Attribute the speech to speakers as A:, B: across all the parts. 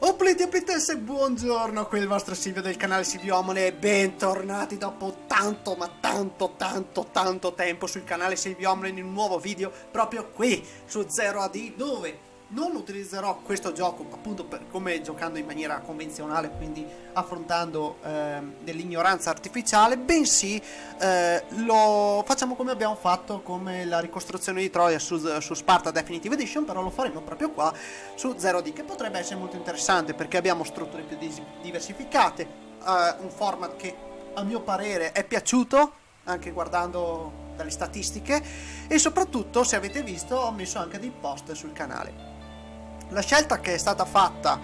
A: Opliti e oplitesse, buongiorno, qui è il vostro Silvio del canale Silvio Omole e bentornati dopo tanto ma tanto tempo sul canale Silvio Omole in un nuovo video proprio qui su Zero AD, dove non utilizzerò questo gioco appunto come giocando in maniera convenzionale, quindi affrontando dell'ignoranza artificiale, bensì lo facciamo come abbiamo fatto come la ricostruzione di Troia su Sparta Definitive Edition, però lo faremo proprio qua su Zero AD, che potrebbe essere molto interessante perché abbiamo strutture più diversificate, un format che a mio parere è piaciuto anche guardando dalle statistiche, e soprattutto, se avete visto, ho messo anche dei post sul canale. La scelta che è stata fatta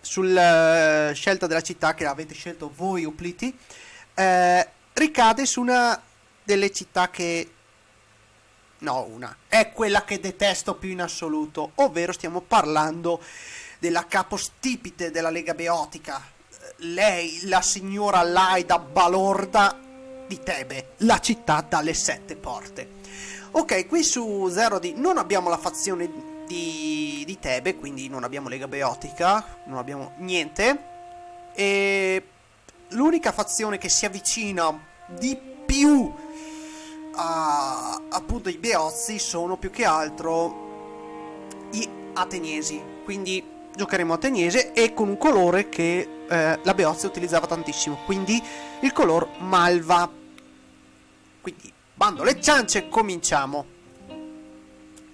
A: sulla scelta della città, che avete scelto voi Upliti, ricade su una delle città che... è quella che detesto più in assoluto, ovvero stiamo parlando della capostipite della Lega Beotica, lei, la signora Laida Balorda di Tebe, la città dalle 7 porte. Ok, qui su Zero D non abbiamo la fazione di Tebe, quindi non abbiamo Lega Beotica, non abbiamo niente, e l'unica fazione che si avvicina di più a appunto i Beozzi sono più che altro i Ateniesi, quindi giocheremo Ateniese e con un colore che la Beozzi utilizzava tantissimo, quindi il color malva. Quindi bando le ciance, cominciamo.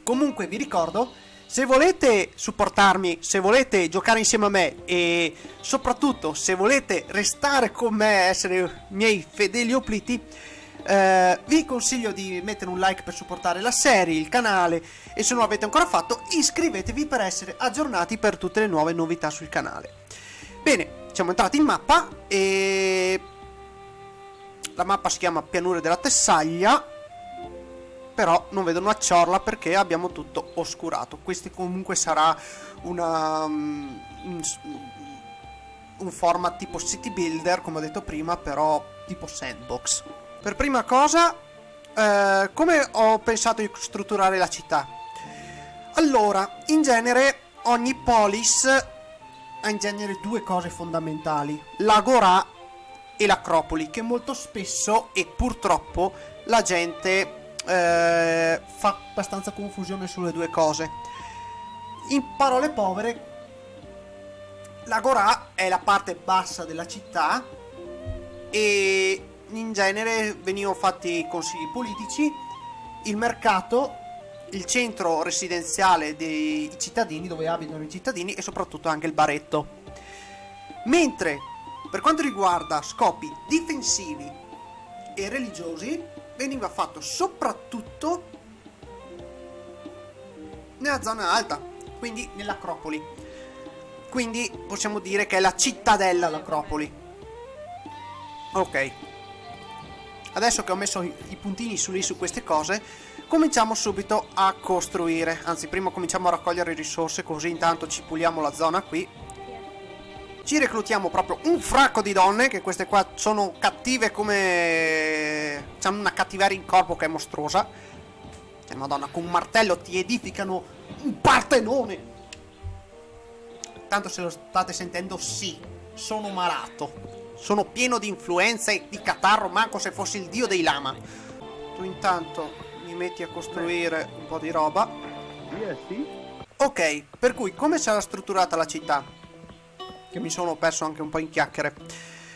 A: Comunque vi ricordo, se volete supportarmi, se volete giocare insieme a me e soprattutto se volete restare con me, essere miei fedeli opliti, vi consiglio di mettere un like per supportare la serie, il canale, e se non l'avete ancora fatto iscrivetevi per essere aggiornati per tutte le nuove novità sul canale. Bene, siamo entrati in mappa e la mappa si chiama Pianure della Tessaglia, però non vedo una ciorla perché abbiamo tutto oscurato. Questo comunque sarà un format tipo city builder, come ho detto prima, però tipo sandbox. Per prima cosa, come ho pensato di strutturare la città? Allora, in genere ogni polis ha in genere due cose fondamentali: l'agorà e l'acropoli, che molto spesso e purtroppo la gente fa abbastanza confusione sulle due cose. In parole povere, l'agorà è la parte bassa della città e in genere venivano fatti consigli politici, il mercato, il centro residenziale dei cittadini, dove abitano i cittadini, e soprattutto anche il baretto. Mentre per quanto riguarda scopi difensivi e religiosi veniva fatto soprattutto nella zona alta, quindi nell'Acropoli. Quindi possiamo dire che è la cittadella l'Acropoli. Ok, adesso che ho messo i puntini su queste cose, cominciamo subito a costruire. Anzi, prima cominciamo a raccogliere risorse, così intanto ci puliamo la zona qui. Ci reclutiamo proprio un fracco di donne, che queste qua sono cattive come... hanno una cattiveria in corpo che è mostruosa. Cioè, madonna, con un martello ti edificano un partenone. Tanto se lo state sentendo, sì, sono malato. Sono pieno di influenza e di catarro, manco se fossi il dio dei lama. Tu intanto mi metti a costruire un po' di roba.
B: Sì.
A: Ok, per cui come sarà strutturata la città? Che mi sono perso anche un po' in chiacchiere.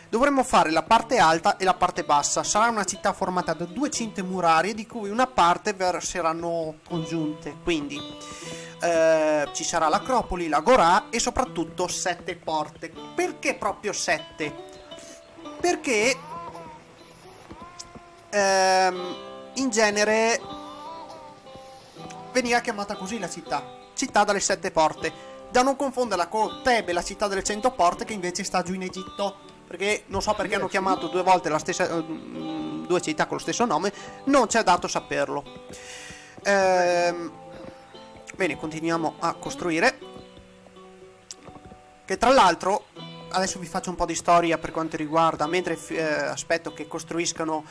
A: Dovremmo fare la parte alta e la parte bassa. Sarà una città formata da due cinte murarie, di cui una parte saranno congiunte. Quindi ci sarà l'Acropoli, l'Agorà e soprattutto 7 porte. Perché proprio 7? Perché in genere veniva chiamata così la città dalle 7 porte, da non confonderla con Tebe, la città delle 100 porte, che invece sta giù in Egitto, perché non so perché hanno chiamato due volte la stessa due città con lo stesso nome, non c'è dato saperlo. Bene, continuiamo a costruire, che tra l'altro adesso vi faccio un po' di storia per quanto riguarda, mentre aspetto che costruiscono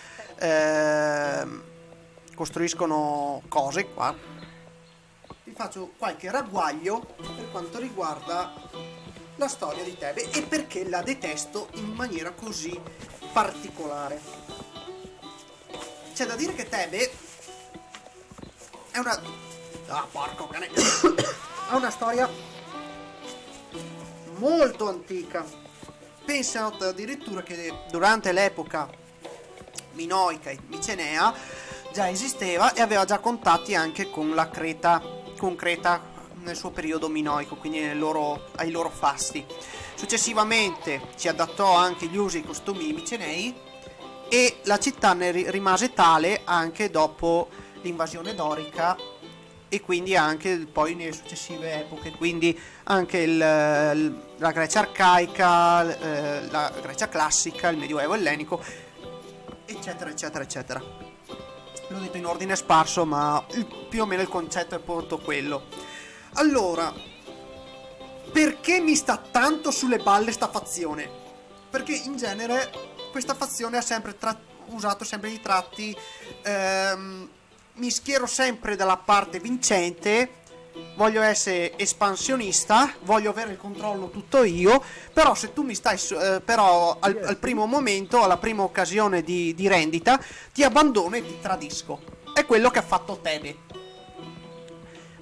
A: cose qua. Vi faccio qualche ragguaglio per quanto riguarda la storia di Tebe e perché la detesto in maniera così particolare. C'è da dire che Tebe è una... Ah, porco cane! Ha una storia molto antica. Pensate addirittura che durante l'epoca minoica e micenea già esisteva e aveva già contatti anche con la Creta, nel suo periodo minoico, quindi ai loro fasti. Successivamente si adattò anche gli usi e i costumi micenei e la città ne rimase tale anche dopo l'invasione dorica e quindi anche poi nelle successive epoche, quindi anche la Grecia arcaica, la Grecia classica, il Medioevo ellenico, eccetera eccetera eccetera. L'ho detto in ordine sparso, ma più o meno il concetto è proprio quello. Allora, perché mi sta tanto sulle balle sta fazione? Perché in genere questa fazione ha sempre usato sempre i tratti, mi schiero sempre dalla parte vincente, voglio essere espansionista, voglio avere il controllo tutto io, però se tu mi stai però al primo momento, alla prima occasione di rendita, ti abbandono e ti tradisco. È quello che ha fatto Tebe.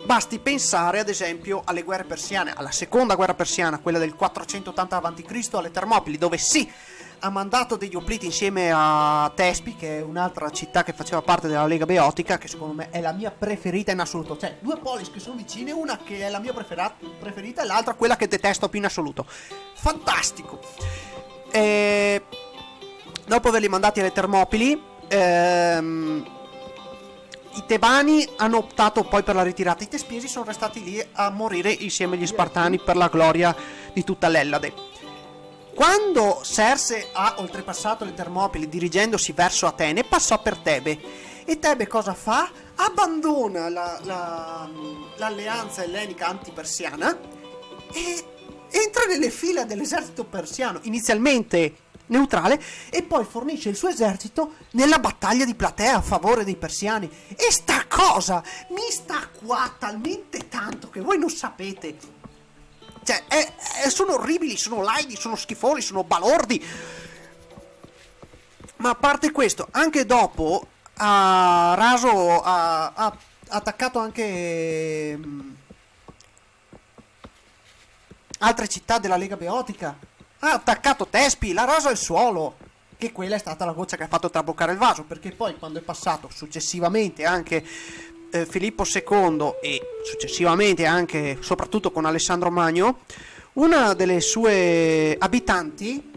A: Basti pensare ad esempio alle guerre persiane, alla seconda guerra persiana, quella del 480 a.C. alle Termopili, dove sì, ha mandato degli opliti insieme a Tespi, che è un'altra città che faceva parte della Lega Beotica, che secondo me è la mia preferita in assoluto. Cioè, due polis che sono vicine, una che è la mia preferita e l'altra quella che detesto più in assoluto. Fantastico! Dopo averli mandati alle Termopili, i tebani hanno optato poi per la ritirata. I tespiesi sono restati lì a morire insieme agli spartani per la gloria di tutta l'Ellade. Quando Serse ha oltrepassato le Termopili dirigendosi verso Atene, passò per Tebe. E Tebe cosa fa? Abbandona l'alleanza ellenica antipersiana e entra nelle fila dell'esercito persiano, inizialmente neutrale, e poi fornisce il suo esercito nella battaglia di Platea a favore dei persiani. E sta cosa mi sta qua talmente tanto che voi non sapete. Cioè, sono orribili, sono laidi, sono schifosi, sono balordi. Ma a parte questo, anche dopo ha attaccato anche altre città della Lega Beotica. Ha attaccato Tespi, l'ha raso al suolo. Che quella è stata la goccia che ha fatto traboccare il vaso, perché poi quando è passato successivamente anche Filippo II e successivamente anche soprattutto con Alessandro Magno, una delle sue abitanti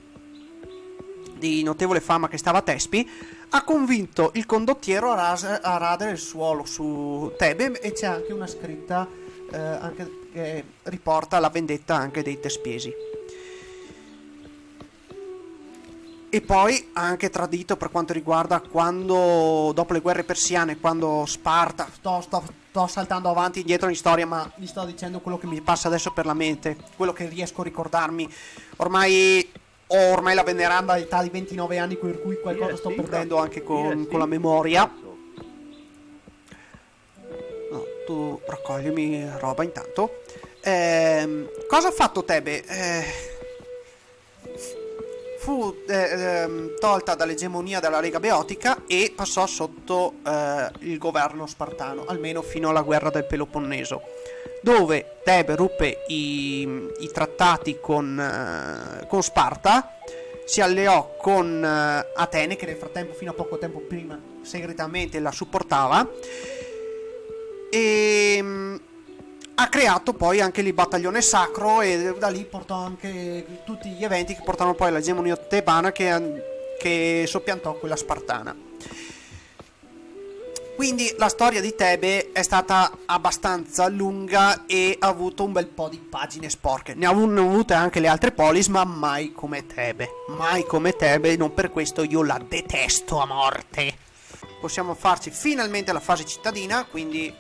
A: di notevole fama che stava a Tespi ha convinto il condottiero a radere il suolo su Tebe, e c'è anche una scritta anche che riporta la vendetta anche dei Tespiesi. E poi ha anche tradito per quanto riguarda quando, dopo le guerre persiane, quando Sparta, sto saltando avanti e indietro in storia, ma vi sto dicendo quello che mi passa adesso per la mente, quello che riesco a ricordarmi. Ormai ho la veneranda età di 29 anni, per cui qualcosa sto perdendo anche con la memoria. No, tu raccoglimi roba intanto. Cosa ha fatto Tebe? Fu tolta dall'egemonia della Lega Beotica e passò sotto il governo spartano, almeno fino alla guerra del Peloponneso, dove Tebe ruppe i trattati con Sparta, si alleò con Atene, che nel frattempo, fino a poco tempo prima, segretamente la supportava, e ha creato poi anche il battaglione sacro, e da lì portò anche tutti gli eventi che portarono poi all'egemonia tebana che soppiantò quella spartana. Quindi la storia di Tebe è stata abbastanza lunga e ha avuto un bel po' di pagine sporche. Ne hanno avute anche le altre polis, ma mai come Tebe. Mai come Tebe, non per questo io la detesto a morte. Possiamo farci finalmente la fase cittadina, quindi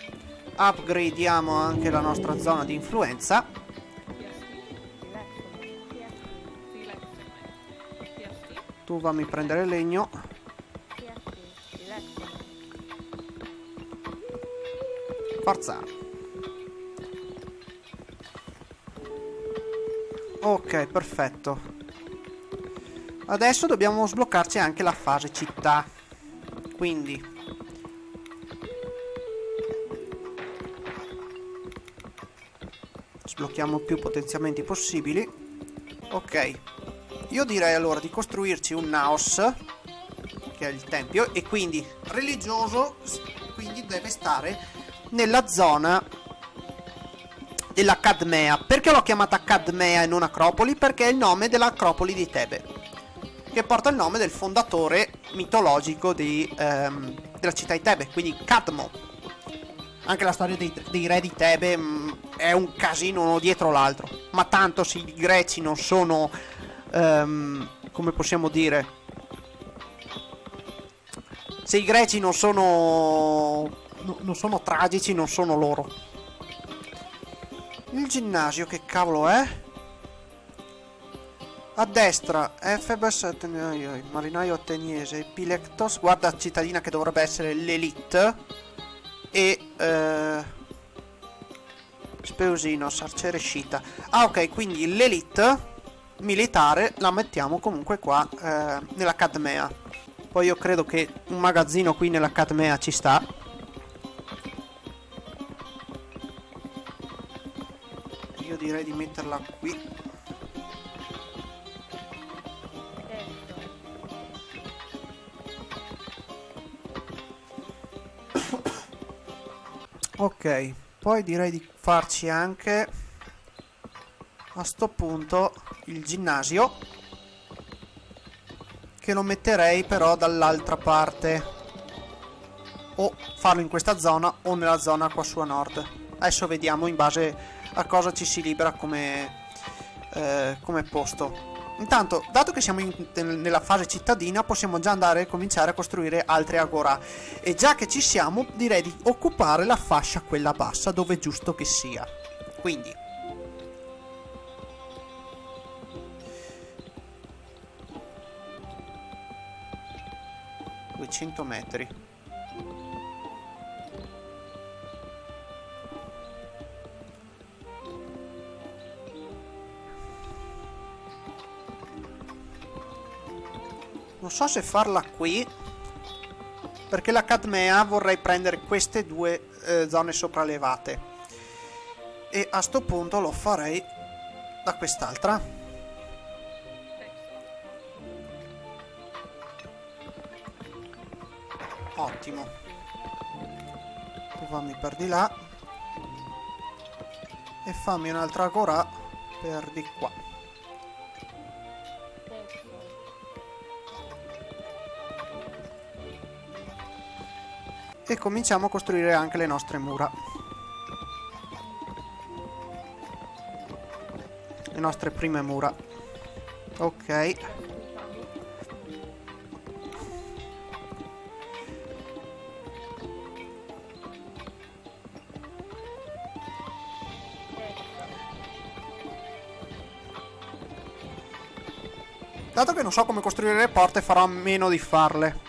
A: upgradiamo anche la nostra zona di influenza. Tu fammi prendere il legno. Forza. Ok, perfetto. Adesso dobbiamo sbloccarci anche la fase città. Quindi sblocchiamo più potenziamenti possibili. Ok. Io direi allora di costruirci un naos, che è il tempio, e quindi religioso, quindi deve stare nella zona della Cadmea. Perché l'ho chiamata Cadmea e non Acropoli? Perché è il nome dell'Acropoli di Tebe, che porta il nome del fondatore mitologico della città di Tebe, quindi Cadmo. Anche la storia dei re di Tebe è un casino uno dietro l'altro. Ma tanto se i greci non sono, come possiamo dire, se i greci non sono tragici, non sono loro. Il ginnasio che cavolo è? A destra Efebes, marinaio ateniese, Pilectos, guarda cittadina che dovrebbe essere l'elite, e Speusinos, arciere scita. Ah ok, quindi l'elite militare la mettiamo comunque qua nella Cadmea. Poi io credo che un magazzino qui nella Cadmea ci sta. Io direi di metterla qui. Ok, poi direi di farci anche a sto punto il ginnasio, che lo metterei però dall'altra parte, o farlo in questa zona o nella zona qua su a nord. Adesso vediamo in base a cosa ci si libera come posto. Intanto, dato che siamo nella fase cittadina, possiamo già andare a cominciare a costruire altre agorà. E già che ci siamo, direi di occupare la fascia quella bassa, dove è giusto che sia. Quindi 200 metri. Non so se farla qui, perché la Cadmea vorrei prendere queste due zone sopraelevate, e a sto punto lo farei da quest'altra. Ottimo. Tu fammi per di là e fammi un'altra agorà per di qua. E cominciamo a costruire anche le nostre mura, le nostre prime mura. Ok, dato che non so come costruire le porte, farò a meno di farle.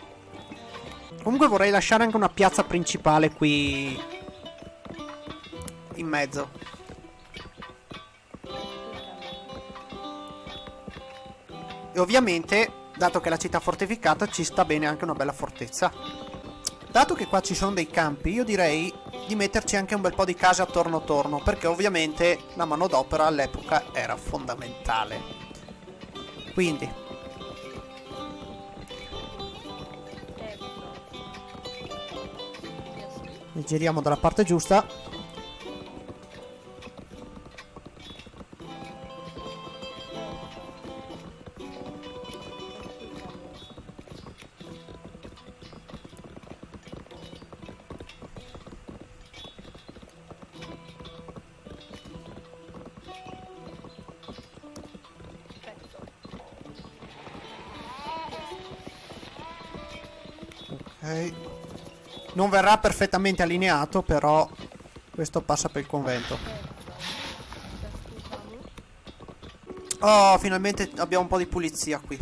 A: Comunque vorrei lasciare anche una piazza principale qui in mezzo. E ovviamente, dato che è la città fortificata, ci sta bene anche una bella fortezza. Dato che qua ci sono dei campi, io direi di metterci anche un bel po' di case attorno attorno, perché ovviamente la manodopera all'epoca era fondamentale. Quindi giriamo dalla parte giusta. Ok. Non verrà perfettamente allineato, però questo passa per il convento. Oh, finalmente abbiamo un po' di pulizia qui.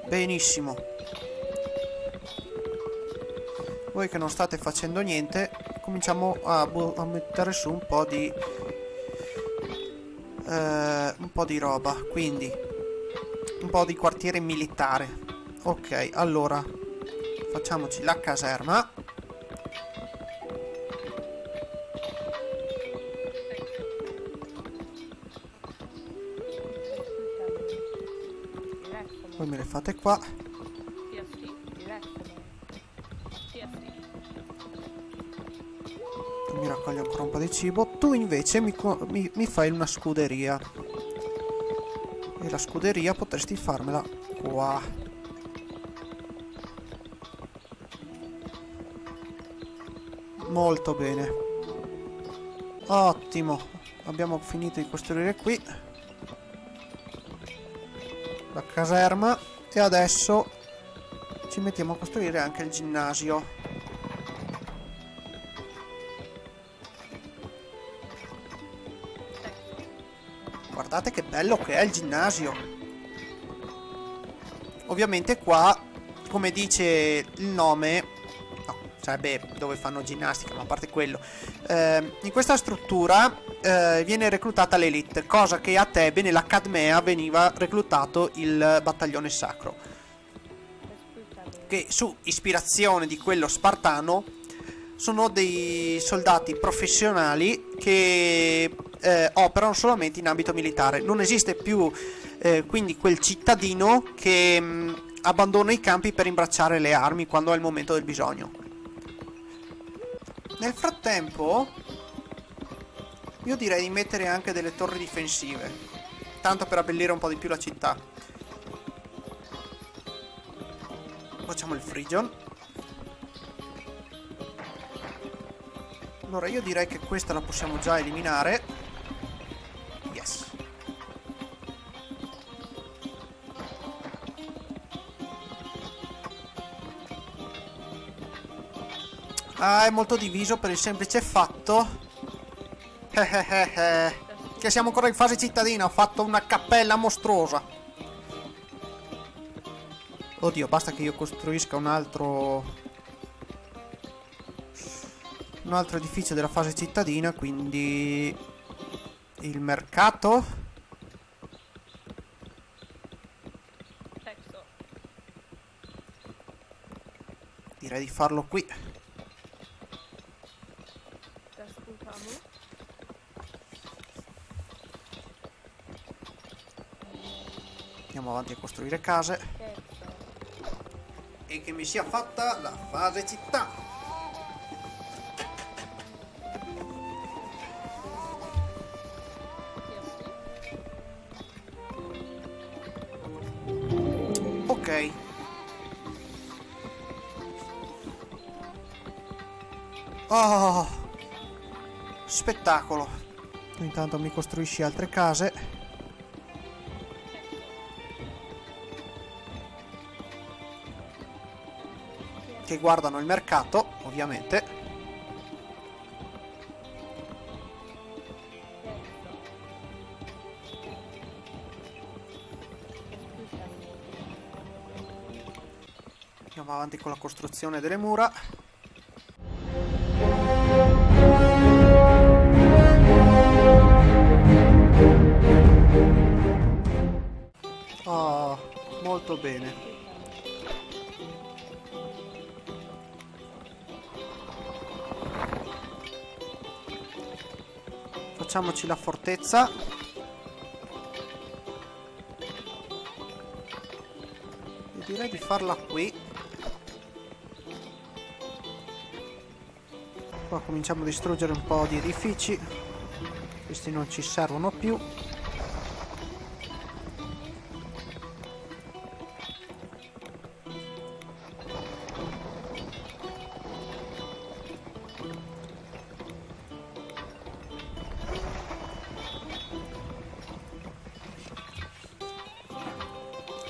A: Benissimo. Voi che non state facendo niente, cominciamo a mettere su un po' di un po' di roba, quindi un po' di quartiere militare. Ok, allora facciamoci la caserma. Poi me le fate qua. Tu mi raccogli ancora un po' di cibo. Tu invece mi fai una scuderia. E la scuderia potresti farmela qua. Molto bene. Ottimo. Abbiamo finito di costruire qui la caserma. E adesso ci mettiamo a costruire anche il ginnasio. Guardate che bello che è il ginnasio. Ovviamente qua, come dice il nome, no, sarebbe dove fanno ginnastica, ma a parte quello, in questa struttura viene reclutata l'elite, cosa che a Tebe nella Cadmea veniva reclutato il battaglione sacro, che su ispirazione di quello spartano sono dei soldati professionali che operano solamente in ambito militare. Non esiste più quindi quel cittadino che abbandona i campi per imbracciare le armi quando è il momento del bisogno. Nel frattempo io direi di mettere anche delle torri difensive, tanto per abbellire un po' di più la città. Facciamo il Phrygion. Allora io direi che questa la possiamo già eliminare. Yes. Ah, è molto diviso per il semplice fatto che siamo ancora in fase cittadina. Ho fatto una cappella mostruosa. Oddio, basta che io costruisca un altro edificio della fase cittadina, quindi il mercato. Direi di farlo qui. Andiamo avanti a costruire case. E che mi sia fatta la fase città. Ok. Oh, spettacolo. Tu intanto mi costruisci altre case che guardano il mercato, ovviamente. Andiamo avanti con la costruzione delle mura. Oh, molto bene. Facciamoci la fortezza. E direi di farla qui. Qua cominciamo a distruggere un po' di edifici. Questi non ci servono più.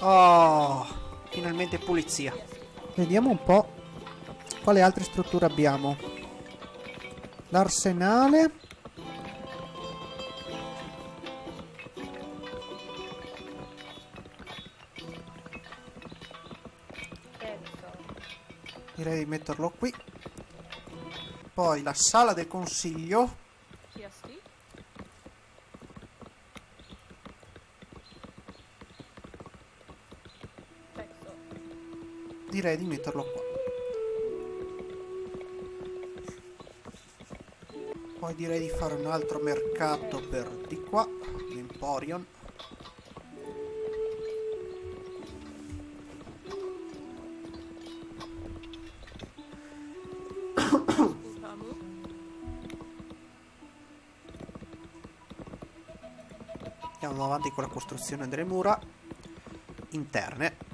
A: Oh, finalmente pulizia. Vediamo un po' quale altre strutture abbiamo. L'arsenale. Direi di metterlo qui. Poi la sala del consiglio. direi di metterlo qua. Poi direi di fare un altro mercato per di qua, l'Emporion. Andiamo avanti con la costruzione delle mura interne.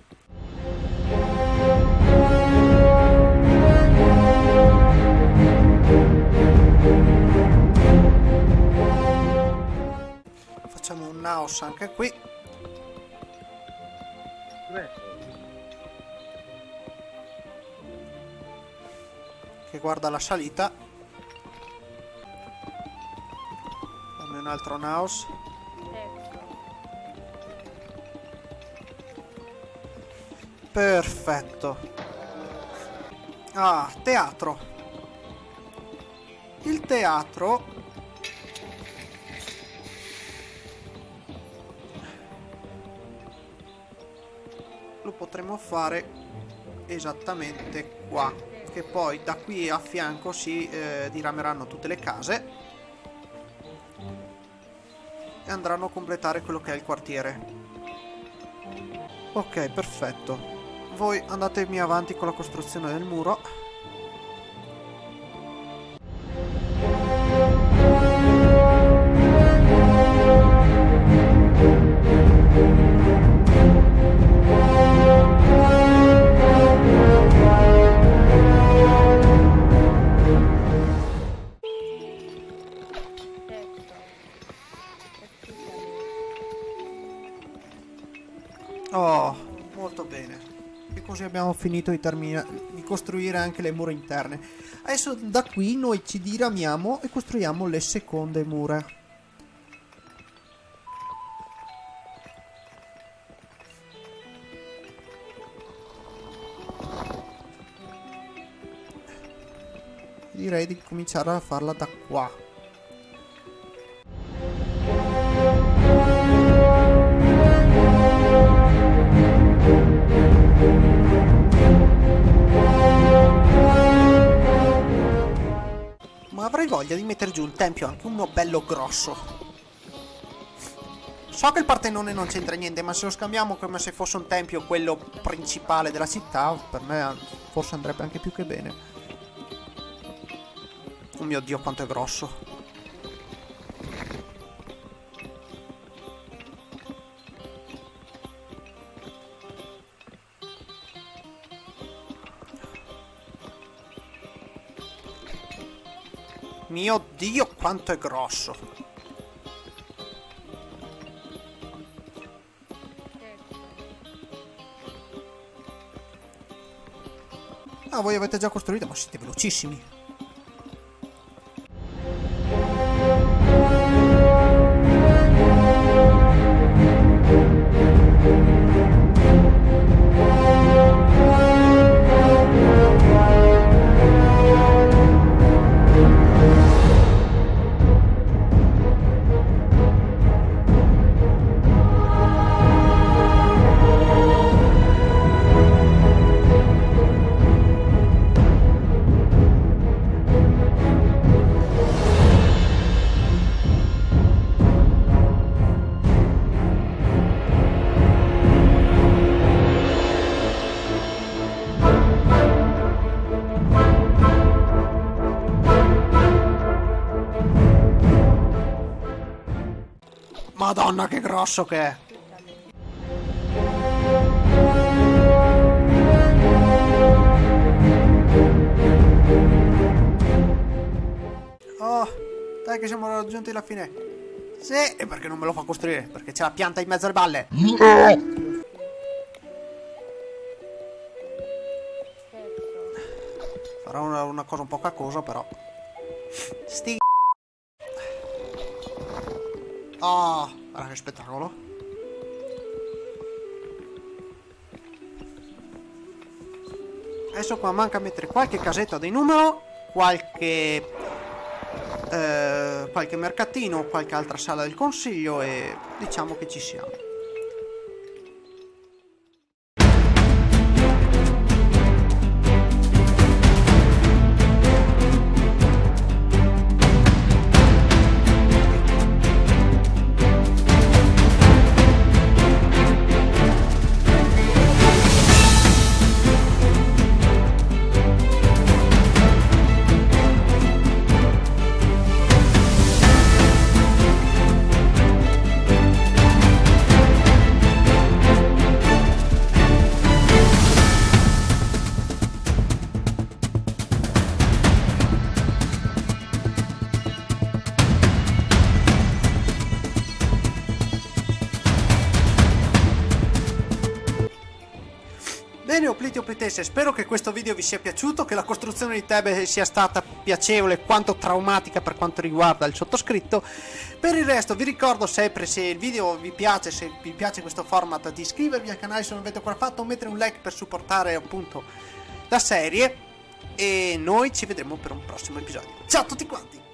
A: Facciamo un naos anche qui. Che guarda la salita. Dammi un altro naos. Perfetto. Ah, teatro. Il teatro lo potremo fare esattamente qua, che poi da qui a fianco si dirameranno tutte le case e andranno a completare quello che è il quartiere. Ok, perfetto. Voi andatemi avanti con la costruzione del muro. Oh, molto bene. E così abbiamo finito di costruire anche le mura interne. Adesso da qui noi ci diramiamo e costruiamo le seconde mura. Direi di cominciare a farla da qua. Ma avrei voglia di mettere giù un tempio, anche uno bello grosso. So che il Partenone non c'entra niente, ma se lo scambiamo come se fosse un tempio, quello principale della città, per me forse andrebbe anche più che bene. Oh mio Dio, quanto è grosso. Mio Dio, quanto è grosso. Ah, voi avete già costruito, ma siete velocissimi. Madonna, che grosso che è. Oh, dai che siamo raggiunti alla fine. Sì, e perché non me lo fa costruire? Perché c'è la pianta in mezzo alle balle. Farò una cosa un po' caccosa, però. Oh, guarda che spettacolo. Adesso qua manca mettere qualche casetta dei numero, qualche mercatino, qualche altra sala del consiglio e diciamo che ci siamo. Bene, opliti oplitesse, spero che questo video vi sia piaciuto, che la costruzione di Tebe sia stata piacevole quanto traumatica per quanto riguarda il sottoscritto. Per il resto vi ricordo sempre, se il video vi piace, se vi piace questo format, di iscrivervi al canale se non avete ancora fatto, mettere un like per supportare appunto la serie, e noi ci vedremo per un prossimo episodio. Ciao a tutti quanti!